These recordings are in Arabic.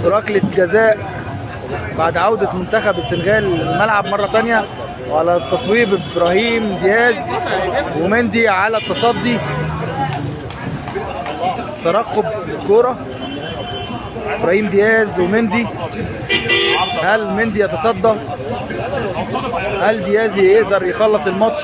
ركلة جزاء بعد عودة منتخب السنغال الملعب مرة تانية، وعلى التصويب ابراهيم دياز ومندي على التصدي. ترقب الكورة ابراهيم دياز ومندي. هل مندي يتصدى؟ هل دياز يقدر يخلص الماتش؟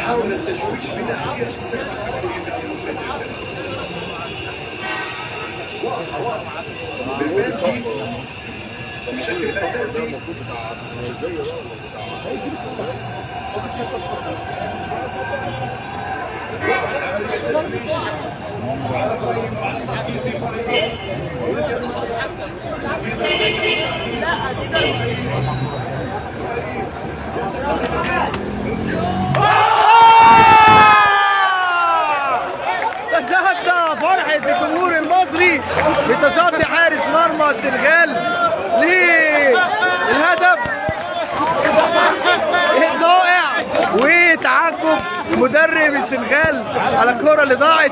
حاول التشويش بناحية السبب السيدة المشاهدين. واضحة بالمنزل بشكل أساسي. تصدى فرحة الجمهور المصري بتصدي حارس مرمى السنغال للهدف ضائع، وتعاقب مدرب السنغال على الكرة اللي ضاعت.